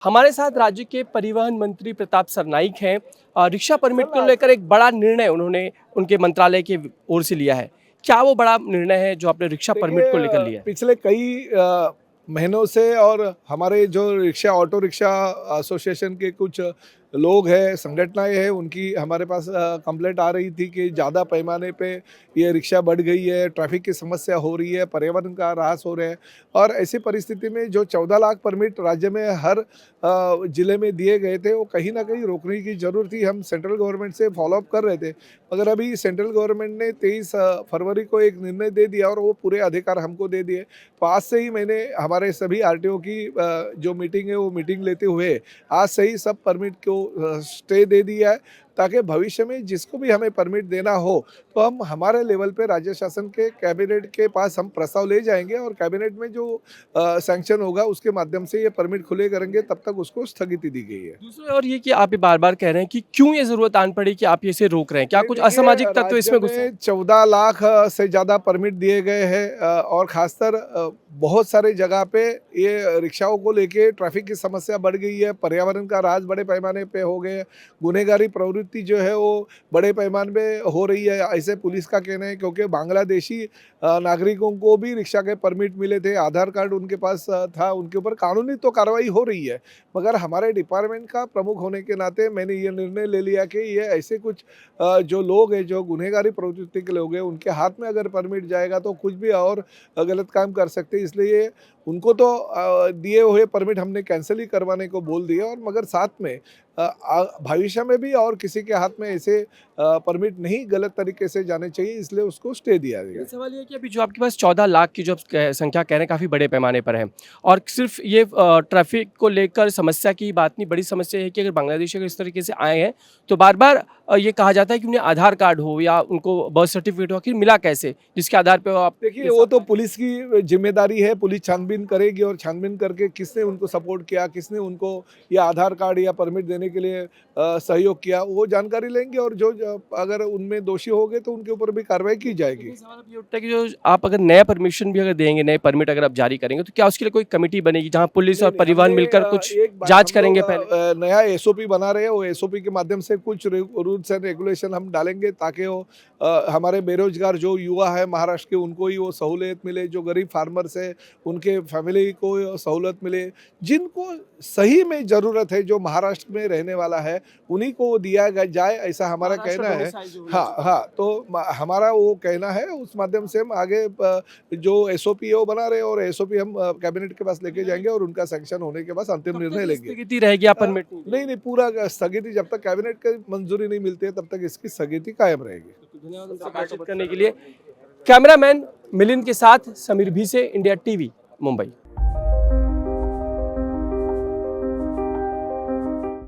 हमारे साथ राज्य के परिवहन मंत्री प्रताप सरनाईक हैं। रिक्शा परमिट को लेकर एक बड़ा निर्णय उन्होंने उनके मंत्रालय की ओर से लिया है। क्या वो बड़ा निर्णय है जो आपने रिक्शा परमिट को लेकर लिया है? पिछले कई महीनों से और हमारे जो रिक्शा ऑटो रिक्शा एसोसिएशन के कुछ लोग हैं, संगठनाएं हैं, उनकी हमारे पास कंप्लेंट आ रही थी कि ज़्यादा पैमाने पे ये रिक्शा बढ़ गई है, ट्रैफिक की समस्या हो रही है, पर्यावरण का ह्रास हो रहा है। और ऐसी परिस्थिति में जो 14 लाख परमिट राज्य में हर ज़िले में दिए गए थे, वो कहीं न कहीं रोकने की ज़रूरत थी। हम सेंट्रल गवर्नमेंट से फॉलोअप कर रहे थे, मगर अभी सेंट्रल गवर्नमेंट ने 23 फरवरी को एक निर्णय दे दिया और वो पूरे अधिकार हमको दे दिए। तो आज से ही मैंने हमारे सभी आरटीओ की जो मीटिंग है, वो मीटिंग लेते हुए आज से ही सब परमिट को स्टे दे दिया है, ताकि भविष्य में जिसको भी हमें परमिट देना हो तो हम हमारे लेवल पे राज्य शासन के कैबिनेट के पास हम प्रस्ताव ले जाएंगे और कैबिनेट में जो सैंक्शन होगा उसके माध्यम से ये परमिट खुले करेंगे। तब तक उसको स्थगिति दी गई है। दूसरी ओर ये कि आप ये बार-बार कह रहे हैं कि क्यों ये ज़रूरत आन पड़ी कि आप इसे रोक रहे हैं? क्या नहीं, कुछ देखिए, असामाजिक तत्व राज्य इसमें घुसे हैं? में 14 लाख से ज़्यादा परमिट दिए गए हैं और ख़ासकर बहुत सारे जगह पे ये रिक्शाओं को लेके ट्रैफिक की समस्या बढ़ गई है, पर्यावरण का ह्रास बड़े पैमाने पे हो गए, गुनहगारी प्रवृत्ति जो है वो बड़े पैमाने पे हो रही है, ऐसे पुलिस का कहना है। क्योंकि बांग्लादेशी नागरिकों को भी रिक्शा के परमिट मिले थे, आधार कार्ड उनके पास था, उनके ऊपर कानूनी तो कार्रवाई हो रही है। मगर हमारे डिपार्टमेंट का प्रमुख होने के नाते मैंने ये निर्णय ले लिया कि ये ऐसे कुछ जो लोग हैं, जो गुनहगारी प्रवृत्ति के लोग हैं, उनके हाथ में अगर परमिट जाएगा तो कुछ भी और गलत काम कर सकते हैं। इसलिए उनको तो दिए हुए परमिट हमने कैंसिल ही करवाने को बोल दिया। और मगर साथ में भविष्य में भी और किसी के हाथ में ऐसे परमिट नहीं गलत तरीके से जाने चाहिए, इसलिए उसको स्टे दिया गया। सवाल ये है कि अभी जो आपके पास 14 लाख की जो आप संख्या कह रहे हैं काफ़ी बड़े पैमाने पर है और सिर्फ ये ट्रैफिक को लेकर समस्या की बात नहीं, बड़ी समस्या है कि अगर बांग्लादेशी अगर इस तरीके से आए हैं तो बार बार ये कहा जाता है कि उन्हें आधार कार्ड हो या उनको बर्थ सर्टिफिकेट हो, आखिर मिला कैसे जिसके आधार पर आप देखिए, वो तो पुलिस की जिम्मेदारी है, पुलिस छानबीन करेगी और छानबीन करके किसने उनको सपोर्ट किया, किसने उनको या आधार कार्ड या परमिट देने के लिए सहयोग किया, वो जानकारी लेंगे और अगर उनमें दोषी हो गए तो उनके ऊपर भी कार्रवाई की जाएगी। सवाल अब ये उठता है कि जो आप अगर नया परमिशन भी अगर देंगे, नए परमिट अगर आप जारी करेंगे तो क्या उसके लिए कोई कमेटी बनेगी जहां पुलिस और नहीं, परिवहन हमने मिलकर कुछ एक बार जांच हम लोग करेंगे पहले? नया एसओपी बना रहे हैं, वो एसओपी के माध्यम से कुछ रूल्स एंड रेगुलेशन हम डालेंगे, ताकि वो हमारे बेरोजगार जो युवा है महाराष्ट्र के, उनको ही वो सहूलियत मिले, जो गरीब फार्मर्स है उनके फैमिली को सहूलत मिले, जिनको सही में ज़रूरत है, जो महाराष्ट्र में रहने वाला है उन्हीं को दिया जाए, ऐसा हमारा कहना है। हाँ हाँ, तो हमारा वो कहना है, उस माध्यम से हम आगे जो एसओपी है वो बना रहे हैं और एसओपी हम कैबिनेट के पास लेके जाएंगे और उनका सैंक्शन होने के बाद अंतिम निर्णय लेंगे। स्थगिति रहेगी आप परमिट नहीं नहीं, पूरा स्थगिति जब तक कैबिनेट की मंजूरी नहीं मिलती है तब तक इसकी स्थगिति कायम रहेगी। धन्यवाद हमसे बातचीत करने के लिए। कैमरामैन मिलिंद के साथ समीर भीसे, इंडिया टीवी, मुंबई।